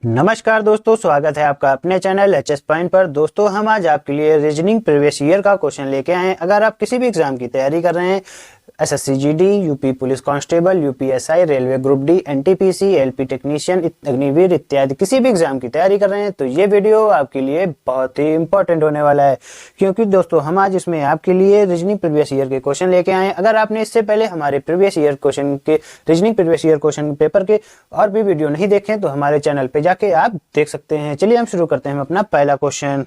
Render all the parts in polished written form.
नमस्कार दोस्तों, स्वागत है आपका अपने चैनल एचएस पॉइंट पर। दोस्तों, हम आज आपके लिए रीजनिंग प्रीवियस ईयर का क्वेश्चन लेके आए हैं। अगर आप किसी भी एग्जाम की तैयारी कर रहे हैं, SSC GD, UP police constable, UPSI, railway group D, NTPC, LP technician, Agniveer इत्यादि किसी भी एग्जाम की तैयारी कर रहे हैं तो ये वीडियो आपके लिए बहुत ही इंपॉर्टेंट होने वाला है, क्योंकि दोस्तों हम आज इसमें आपके लिए रीजनिंग प्रीवियस ईयर के क्वेश्चन लेके आए हैं। अगर आपने इससे पहले हमारे प्रीवियस ईयर क्वेश्चन के reasoning previous year question paper के और भी वीडियो नहीं देखे तो हमारे चैनल पे जाके आप देख सकते हैं। चलिए हम शुरू करते हैं अपना पहला क्वेश्चन।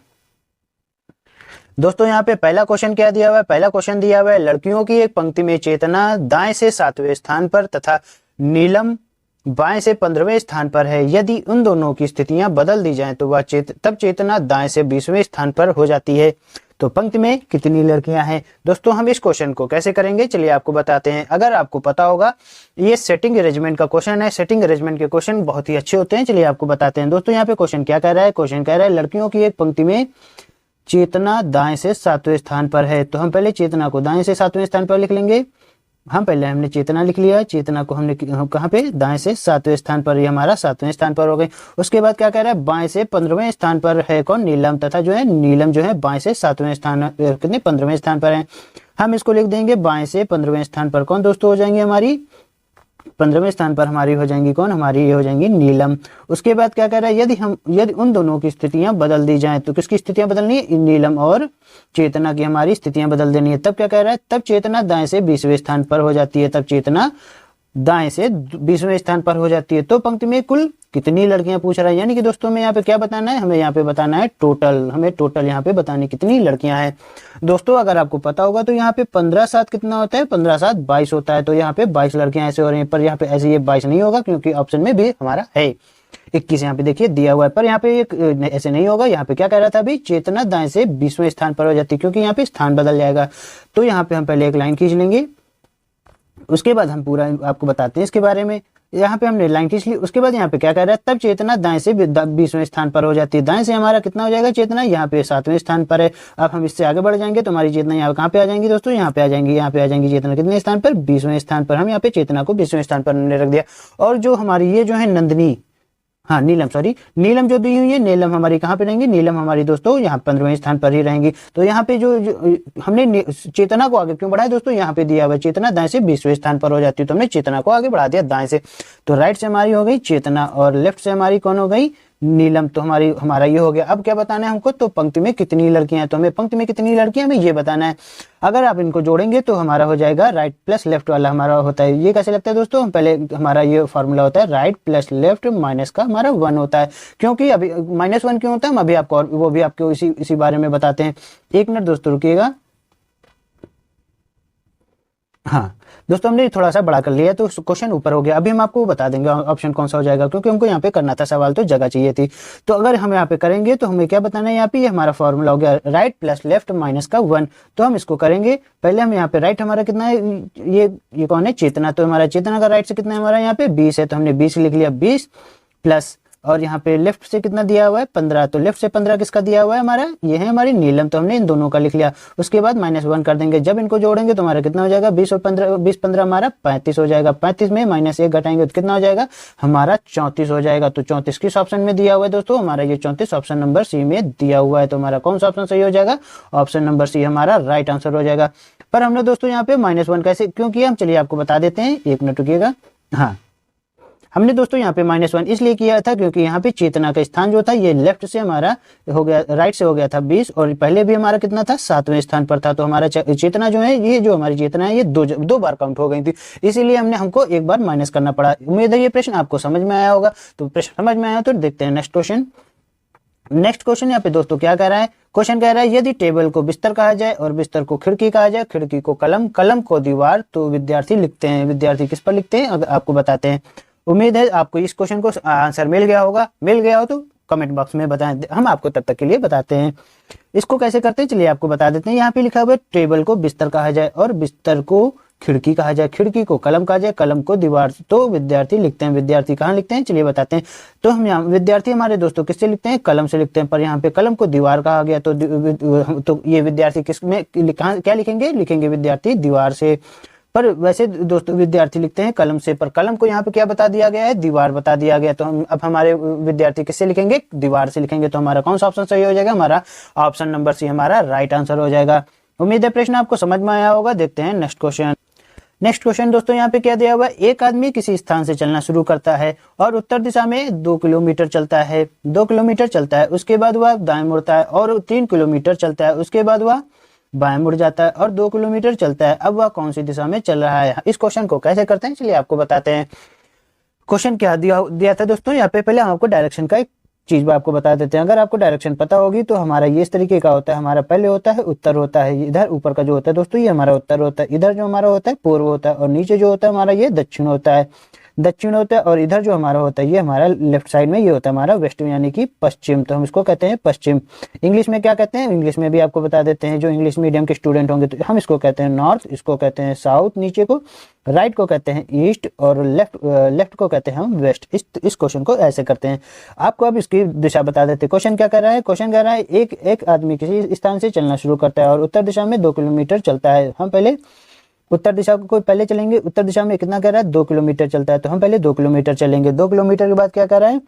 दोस्तों, यहाँ पे पहला क्वेश्चन क्या दिया हुआ है? पहला क्वेश्चन दिया हुआ है, लड़कियों की एक पंक्ति में चेतना दाएं से 7वें स्थान पर तथा नीलम बाएं से 15वें स्थान पर है। यदि उन दोनों की स्थितियां बदल दी जाएं तो वह तब चेतना दाएं से 20वें स्थान पर हो जाती है। तो पंक्ति में कितनी लड़कियां हैं? दोस्तों, हम इस क्वेश्चन को कैसे करेंगे चलिए आपको बताते हैं। अगर आपको पता होगा, ये सेटिंग अरेंजमेंट का क्वेश्चन है। सेटिंग अरेंजमेंट के क्वेश्चन बहुत ही अच्छे होते हैं। चलिए आपको बताते हैं। दोस्तों, यहाँ पे क्वेश्चन क्या कह रहा है? क्वेश्चन कह रहा है लड़कियों की एक पंक्ति में चेतना दाएं से 7वें स्थान पर है। तो हम पहले चेतना को दाएं से 7वें स्थान पर लिख लेंगे। हमने चेतना लिख लिया। चेतना को हमने कहाँ पे? दाएं से 7वें स्थान पर। ये हमारा 7वें स्थान पर हो गए। उसके बाद क्या कह रहा है? बाएं से 15वें स्थान पर है कौन? नीलम। तथा जो है नीलम जो है बाएं से 7वें स्थान कितने 15वें स्थान पर है। हम इसको लिख देंगे बाएं से 15वें स्थान पर कौन दोस्तों हो जाएंगे? हमारी 15वें स्थान पर हमारी हो जाएंगी कौन? हमारी ये हो जाएंगी नीलम। उसके बाद क्या कह रहा है? यदि उन दोनों की स्थितियां बदल दी जाएं तो किसकी स्थितियां बदलनी है? नीलम और चेतना की हमारी स्थितियां बदल देनी है। तब क्या कह रहा है? तब चेतना दाएं से 20वें स्थान पर हो जाती है। तब चेतना दाएं से 20वें स्थान पर हो जाती है। तो पंक्ति में कुल कितनी लड़कियां पूछ रहा है? यानी कि दोस्तों हमें यहाँ पे क्या बताना है? हमें यहाँ पे बताना है टोटल। हमें टोटल यहाँ पे बतानी कितनी लड़कियां हैं। दोस्तों, अगर आपको पता होगा तो यहाँ पे 15/7 कितना होता है? 15/7 22 होता है। तो यहाँ पे 22 लड़कियां ऐसे हो रही हैं, पर यहाँ पे ऐसे ये 22 नहीं होगा क्योंकि ऑप्शन में भी हमारा है 21 यहाँ पे देखिए दिया हुआ है। पर यहाँ पे ऐसे नहीं होगा। यहाँ पे क्या कह रहा था अभी? चेतना दाएं से 20वें स्थान पर हो जाती है, क्योंकि यहाँ पे स्थान बदल जाएगा। तो यहाँ पे हम पहले एक लाइन खींच लेंगे, उसके बाद हम पूरा आपको बताते हैं इसके बारे में। यहाँ पे हमने लाइन खींच ली। उसके बाद यहाँ पे क्या कह रहा है? तब चेतना दाएं से 20वें स्थान पर हो जाती है। दाएं से हमारा कितना हो जाएगा? चेतना यहाँ पे 7वें स्थान पर है। अब हम इससे आगे बढ़ जाएंगे तो हमारी चेतना यहाँ कहाँ पे आ जाएंगी दोस्तों? यहाँ पे आ जाएंगी। यहाँ पे आ जाएंगी चेतना कितने स्थान पर? 20वें स्थान पर। हम यहाँ पे चेतना को 20वें स्थान पर हमने रख दिया। और जो हमारी ये जो है नंदिनी, हाँ नीलम, सॉरी नीलम जो दी हुई है, नीलम हमारी कहाँ पे रहेंगी? नीलम हमारी दोस्तों यहाँ 15वें स्थान पर ही रहेंगी। तो यहाँ पे जो हमने चेतना को आगे क्यों बढ़ाया दोस्तों? यहाँ पे दिया हुआ चेतना दाएं से 20वें स्थान पर हो जाती है, तो हमने चेतना को आगे बढ़ा दिया दाएं से। तो राइट से हमारी हो गई चेतना और लेफ्ट से हमारी कौन हो गई? नीलम। तो हमारा ये हो गया। अब क्या बताना है हमको? तो पंक्ति में कितनी लड़कियां हैं। तो हमें पंक्ति में कितनी लड़कियां हमें ये बताना है। अगर आप इनको जोड़ेंगे तो हमारा हो जाएगा राइट प्लस लेफ्ट वाला हमारा होता है। ये कैसे लगता है दोस्तों? हम पहले हमारा ये फॉर्मूला होता है राइट प्लस लेफ्ट माइनस का हमारा 1 होता है। क्योंकि अभी -1 क्यों होता है हम अभी आपको वो भी आपको इसी बारे में बताते हैं। 1 मिनट दोस्तों रुकिएगा। हाँ दोस्तों, हमने थोड़ा सा बड़ा कर लिया तो क्वेश्चन ऊपर हो गया। अभी हम आपको बता देंगे ऑप्शन कौन सा हो जाएगा, क्योंकि हमको यहाँ पे करना था सवाल तो जगह चाहिए थी। तो अगर हम यहाँ पे करेंगे तो हमें क्या बताना है? यहाँ पे ये हमारा फॉर्मूला हो गया राइट प्लस लेफ्ट माइनस का 1। तो हम इसको करेंगे। पहले हम यहाँ पे राइट हमारा कितना है? ये कौन है? चेतना। तो हमारा चेतना का राइट से कितना है? हमारा यहाँ पे 20 है, तो हमने 20 लिख लिया। 20 प्लस और यहाँ पे लेफ्ट से कितना दिया हुआ है? 15। तो लेफ्ट से 15 किसका दिया हुआ है? हमारा ये है हमारी नीलम। तो हमने इन दोनों का लिख लिया। उसके बाद -1 कर देंगे। जब इनको जोड़ेंगे तो हमारा कितना हो जाएगा? 20 और 15, 20-15 हमारा 35 हो जाएगा। 35 में -1 घटाएंगे तो कितना हो जाएगा? हमारा 34 हो जाएगा। तो 34 किस ऑप्शन में दिया हुआ है दोस्तों? हमारा ये 34 ऑप्शन नंबर सी में दिया हुआ है। तो हमारा कौन सा ऑप्शन सही हो जाएगा? ऑप्शन नंबर सी हमारा राइट आंसर हो जाएगा। पर हमने दोस्तों यहाँ पे -1 कैसे क्यों किया हम चलिए आपको बता देते हैं। 1 मिनट रुकिएगा। हाँ, हमने दोस्तों यहाँ पे -1 इसलिए किया था क्योंकि यहाँ पे चेतना का स्थान जो था ये लेफ्ट से हमारा हो गया, राइट से हो गया था 20, और पहले भी हमारा कितना था? 7वें स्थान पर था। तो हमारा चेतना जो है, ये जो हमारी चेतना है ये दो बार काउंट हो गई थी, इसीलिए हमको एक बार माइनस करना पड़ा। उम्मीद है ये प्रश्न आपको समझ में आया होगा। तो प्रश्न समझ में आया तो देखते हैं नेक्स्ट क्वेश्चन। नेक्स्ट क्वेश्चन यहाँ पे दोस्तों क्या कह रहा है? क्वेश्चन कह रहा है यदि टेबल को बिस्तर कहा जाए और बिस्तर को खिड़की कहा जाए, खिड़की को कलम, कलम को दीवार, तो विद्यार्थी लिखते हैं। विद्यार्थी किस पर लिखते हैं आपको बताते हैं। उम्मीद है आपको इस क्वेश्चन को आंसर मिल गया होगा। मिल गया हो तो कमेंट बॉक्स में बताएं, हम आपको तब तक के लिए बताते हैं। इसको कैसे करते हैं चलिए आपको बता देते हैं। यहाँ पे लिखा हुआ है टेबल को बिस्तर कहा जाए और बिस्तर को खिड़की कहा जाए, खिड़की को कलम कहा जाए, कलम को दीवार, तो विद्यार्थी लिखते हैं। विद्यार्थी कहाँ लिखते हैं चलिए बताते हैं। तो हम यहाँ विद्यार्थी हमारे दोस्तों किससे लिखते हैं? कलम से लिखते हैं। पर यहाँ पे कलम को दीवार कहा गया तो ये विद्यार्थी किस में क्या लिखेंगे? लिखेंगे विद्यार्थी दीवार से। पर वैसे दोस्तों विद्यार्थी लिखते हैं कलम से, पर कलम को यहाँ पे क्या बता दिया गया है, दीवार बता दिया गया। तो हम अब हमारे विद्यार्थी किससे लिखेंगे, दीवार से लिखेंगे। तो हमारा कौन सा ऑप्शन सही हो जाएगा, हमारा ऑप्शन नंबर सी हमारा राइट आंसर हो जाएगा। उम्मीद है प्रश्न आपको समझ में आया होगा। देखते हैं नेक्स्ट क्वेश्चन। नेक्स्ट क्वेश्चन दोस्तों यहाँ पे क्या दिया हुआ है, एक आदमी किसी स्थान से चलना शुरू करता है और उत्तर दिशा में 2 किलोमीटर चलता है, 2 किलोमीटर चलता है, उसके बाद वह दाएं मुड़ता है और 3 किलोमीटर चलता है, उसके बाद वह बाएं मुड़ जाता है और 2 किलोमीटर चलता है। अब वह कौन सी दिशा में चल रहा है। इस क्वेश्चन को कैसे करते हैं चलिए आपको बताते हैं। क्वेश्चन क्या दिया था दोस्तों, यहाँ पे पहले हम आपको डायरेक्शन का एक चीज आपको बता देते हैं। अगर आपको डायरेक्शन पता होगी तो हमारा ये इस तरीके का होता है, हमारा पहले होता है उत्तर होता है, इधर ऊपर का जो होता है दोस्तों ये हमारा उत्तर होता है, इधर जो हमारा होता है पूर्व होता है और नीचे जो होता है हमारा ये दक्षिण होता है, दक्षिण होता है। और इधर जो हमारा होता है ये हमारा लेफ्ट साइड में ये होता है हमारा वेस्ट यानी कि पश्चिम। तो हम इसको कहते हैं पश्चिम। इंग्लिश में क्या कहते हैं, इंग्लिश में भी आपको बता देते हैं। जो इंग्लिश मीडियम के स्टूडेंट होंगे तो हम इसको कहते हैं नॉर्थ, इसको कहते हैं साउथ नीचे को, राइट को कहते हैं ईस्ट और लेफ्ट को कहते हैं हम वेस्ट। इस क्वेश्चन को ऐसे करते हैं। आपको अब इसकी दिशा बता देते हैं। क्वेश्चन क्या कर रहा है, क्वेश्चन कह रहा है एक आदमी किसी स्थान से चलना शुरू करता है और उत्तर दिशा में 2 किलोमीटर चलता है। हम पहले उत्तर दिशा को पहले चलेंगे। उत्तर दिशा में कितना कह रहा है, 2 किलोमीटर चलता है। तो हम पहले 2 किलोमीटर चलेंगे। 2 किलोमीटर के बाद क्या कर रहा है,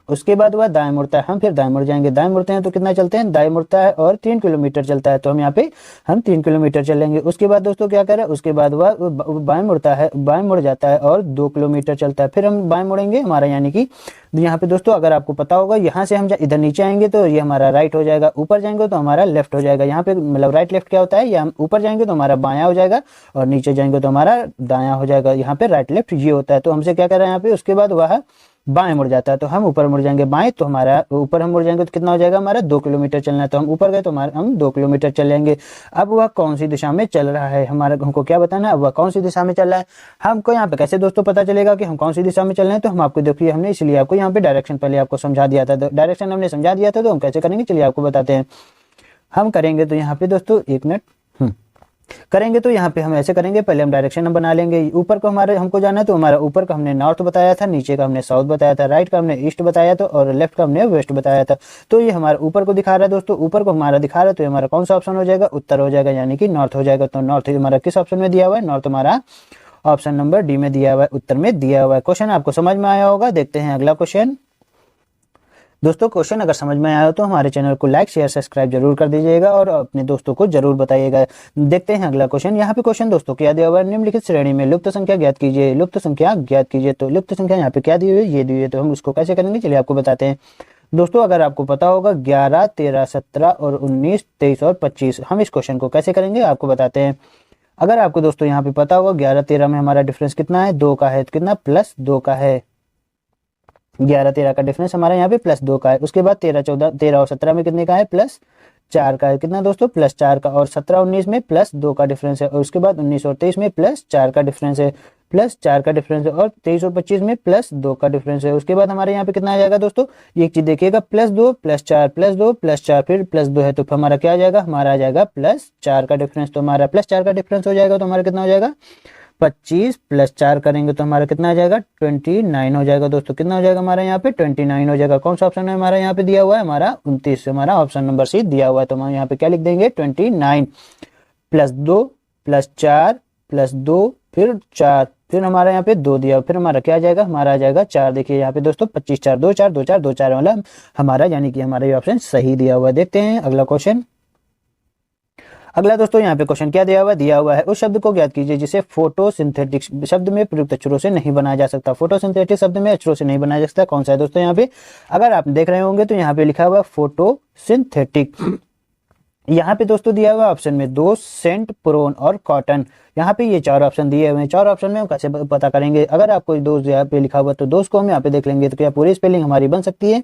उसके बाद वह दाएं मुड़ता है। हम फिर दाएं मुड़ जाएंगे। दाएं मुड़ते हैं तो कितना चलते हैं, दाएं मुड़ता है और 3 किलोमीटर चलता है। तो हम यहाँ पे 3 किलोमीटर चलेंगे। उसके बाद दोस्तों क्या करें, उसके बाद वह बाएं मुड़ता है, बाएं मुड़ जाता है और 2 किलोमीटर चलता है। फिर हम बाएं मुड़ेंगे हमारा यानी कि यहाँ पे दोस्तों अगर आपको पता होगा यहाँ से हम इधर नीचे आएंगे तो ये हमारा राइट हो जाएगा, ऊपर जाएंगे तो हमारा लेफ्ट हो जाएगा। यहाँ पे मतलब राइट लेफ्ट क्या होता है, या हम ऊपर जाएंगे तो हमारा बायां हो जाएगा और नीचे जाएंगे तो हमारा दायां हो जाएगा। यहाँ पे राइट लेफ्ट ये होता है। तो हमसे क्या कर रहा है यहाँ पे, उसके बाद वह बाएं मुड़ जाता है तो हम ऊपर मुड़ जाएंगे बाएं। तो हमारा ऊपर हम मुड़ जाएंगे तो कितना हो जाएगा, हमारा 2 किलोमीटर चलना है। तो हम ऊपर गए तो हम 2 किलोमीटर चलेंगे। अब वह कौन सी दिशा में चल रहा है, हमारा हमको क्या बताना है, अब वह कौन सी दिशा में चल रहा है। हमको यहाँ पे कैसे दोस्तों पता चलेगा कि हम कौन सी दिशा में चल रहे हैं। तो हम आपको देखिए हमने इसलिए आपको यहाँ पे डायरेक्शन पहले आपको समझा दिया था। डायरेक्शन हमने समझा दिया था तो हम कैसे करेंगे चलिए आपको बताते हैं। हम करेंगे तो यहाँ पे दोस्तों 1 मिनट करेंगे तो यहाँ पे हम ऐसे करेंगे। पहले हम डायरेक्शन हम बना लेंगे। ऊपर को हमारे हमको जाना है तो हमारा ऊपर का हमने नॉर्थ बताया था, नीचे का हमने साउथ बताया था, राइट का हमने ईस्ट बताया था और लेफ्ट का हमने वेस्ट बताया था। तो ये हमारा ऊपर को दिखा रहा है दोस्तों, ऊपर को हमारा दिखा रहा है तो हमारा कौन सा ऑप्शन हो जाएगा, उत्तर हो जाएगा यानी कि नॉर्थ हो जाएगा। तो नॉर्थ हमारा किस ऑप्शन में दिया हुआ है, नॉर्थ हमारा ऑप्शन नंबर डी में दिया हुआ है, उत्तर में दिया हुआ है। क्वेश्चन आपको समझ में आया होगा। देखते हैं अगला क्वेश्चन। दोस्तों क्वेश्चन अगर समझ में आया हो तो हमारे चैनल को लाइक शेयर सब्सक्राइब जरूर कर दीजिएगा और अपने दोस्तों को जरूर बताइएगा। देखते हैं अगला क्वेश्चन। यहाँ पे क्वेश्चन दोस्तों क्या दिया हुआ है, निम्नलिखित श्रेणी में लुप्त संख्या ज्ञात कीजिए, लुप्त संख्या ज्ञात कीजिए। तो लुप्त संख्या यहाँ पे क्या दी हुई है, ये दी हुई है। तो हम उसको कैसे करेंगे चलिए आपको बताते हैं। दोस्तों अगर आपको पता होगा 11, 13, 17 और 19, 23 और 25, हम इस क्वेश्चन को कैसे करेंगे आपको बताते हैं। अगर आपको दोस्तों यहाँ पे पता होगा 11, 13 में हमारा डिफरेंस कितना है, 2 का है। तो कितना, +2 का है। 11, 13 का डिफरेंस हमारा यहाँ पे +2 का है। उसके बाद 13, 14, 13 और 17 में कितने का है, +4 का है। कितना दोस्तों, +4 का। और 17, 19 में +2 का डिफरेंस है। और उसके बाद 19 और 23 में +4 का डिफरेंस है, +4 का डिफरेंस है। और 23 और 25 में +2 का डिफरेंस है। उसके बाद हमारे यहाँ पे कितना आ जाएगा दोस्तों, ये एक चीज देखिएगा, +2 +4 +2 +4 फिर +2 है। तो हमारा क्या आ जाएगा, हमारा आ जाएगा +4 का डिफरेंस। तो हमारा +4 का डिफरेंस हो जाएगा तो हमारा कितना हो जाएगा, 25 + 4 करेंगे तो हमारा कितना आ जाएगा, 29 हो जाएगा। दोस्तों कितना हो जाएगा हमारा यहाँ पे, 29 हो जाएगा। कौन सा ऑप्शन है हमारा यहाँ पे दिया हुआ है, हमारा 29 हमारा ऑप्शन नंबर सी दिया हुआ है। तो हम यहाँ पे क्या लिख देंगे, 29 +2 +4 +2 फिर 4 फिर हमारा यहाँ पे 2 दिया, फिर हमारा क्या आ जाएगा, हमारा आ जाएगा 4। देखिए यहाँ पे दोस्तों 25 4 2 4 2 4 2 4 वाला हमारा यानी कि हमारा ये ऑप्शन सही दिया हुआ है। देखते हैं अगला क्वेश्चन। अगला दोस्तों यहाँ पे क्वेश्चन क्या दिया हुआ है, उस शब्द को ज्ञात कीजिए जिसे फोटोसिंथेटिक शब्द में प्रयुक्त अक्षरों से नहीं बनाया जा सकता। फोटोसिंथेटिक शब्द में अक्षरों से नहीं बनाया जा सकता, कौन सा है दोस्तों। यहाँ पे अगर आप देख रहे होंगे तो यहाँ पे लिखा हुआ फोटोसिंथेटिक। यहाँ पे दोस्तों दिया हुआ ऑप्शन में 2, सेंट, प्रोन और कॉटन। यहाँ पे ये 4 ऑप्शन दिए हुए हैं। 4 ऑप्शन में हम कैसे पता करेंगे, अगर आपको 2 यहाँ पे लिखा हुआ तो 2 को हम यहाँ पे देख लेंगे तो क्या पूरी स्पेलिंग हमारी बन सकती है।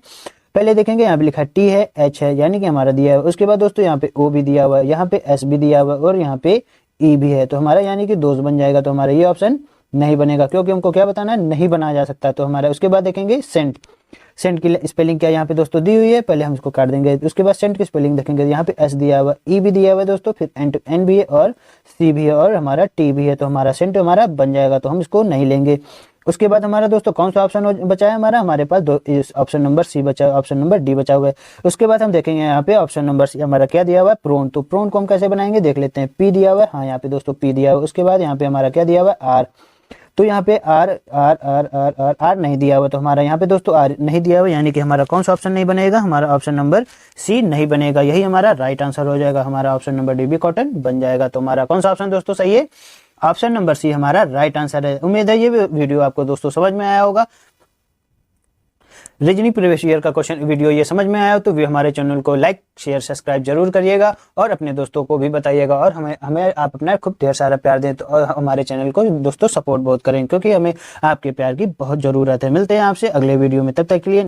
पहले देखेंगे यहाँ पे लिखा T है, H है यानी कि हमारा दिया है। उसके बाद दोस्तों यहाँ पे O भी दिया हुआ है, यहाँ पे S भी दिया हुआ है और यहाँ पे E भी है। तो हमारा यानी कि 2 बन जाएगा। तो हमारा ये ऑप्शन नहीं बनेगा क्योंकि हमको क्या बताना है, नहीं बनाया जा सकता। तो हमारा उसके बाद देखेंगे सेंट। सेंट की स्पेलिंग क्या यहाँ पे दोस्तों दी हुई है, पहले हम इसको काट देंगे। उसके बाद सेंट की स्पेलिंग देखेंगे, यहाँ पे S दिया हुआ, E भी दिया हुआ है दोस्तों, फिर N भी है और C भी है और हमारा T भी है। तो हमारा सेंट हमारा बन जाएगा, तो हम इसको नहीं लेंगे। उसके बाद हमारा दोस्तों कौन सा ऑप्शन बचा है हमारा, हमारे पास दो, ऑप्शन नंबर सी बचा, ऑप्शन नंबर डी बचा हुआ है। उसके बाद हम देखेंगे यहाँ पे ऑप्शन नंबर सी हमारा क्या दिया हुआ है, प्रोन। तो प्रोन को हम कैसे बनाएंगे देख लेते हैं। पी दिया हुआ है, हाँ यहाँ पे दोस्तों पी दिया हुआ है। उसके बाद यहाँ पे हमारा क्या दिया हुआ है, आर। तो यहाँ पे R R R R R R नहीं दिया हुआ, तो हमारा यहाँ पे दोस्तों आर नहीं दिया हुआ, यानी कि हमारा कौन सा ऑप्शन नहीं बनेगा, हमारा ऑप्शन नंबर सी नहीं बनेगा। यही हमारा राइट आंसर हो जाएगा, हमारा ऑप्शन नंबर डी भी कॉटन बन जाएगा। तो हमारा कौन सा ऑप्शन दोस्तों सही है, ऑप्शन नंबर सी हमारा राइट आंसर है। उम्मीद है ये वीडियो आपको दोस्तों समझ में आया होगा। रीजनिंग प्रीवियस ईयर का क्वेश्चन वीडियो ये समझ में आया तो भी हमारे चैनल को लाइक शेयर सब्सक्राइब जरूर करिएगा और अपने दोस्तों को भी बताइएगा। और हमें आप अपना खूब ढेर सारा प्यार दें तो और हमारे चैनल को दोस्तों सपोर्ट बहुत करें, क्योंकि हमें आपके प्यार की बहुत ज़रूरत है। मिलते हैं आपसे अगले वीडियो में, तब तक के लिए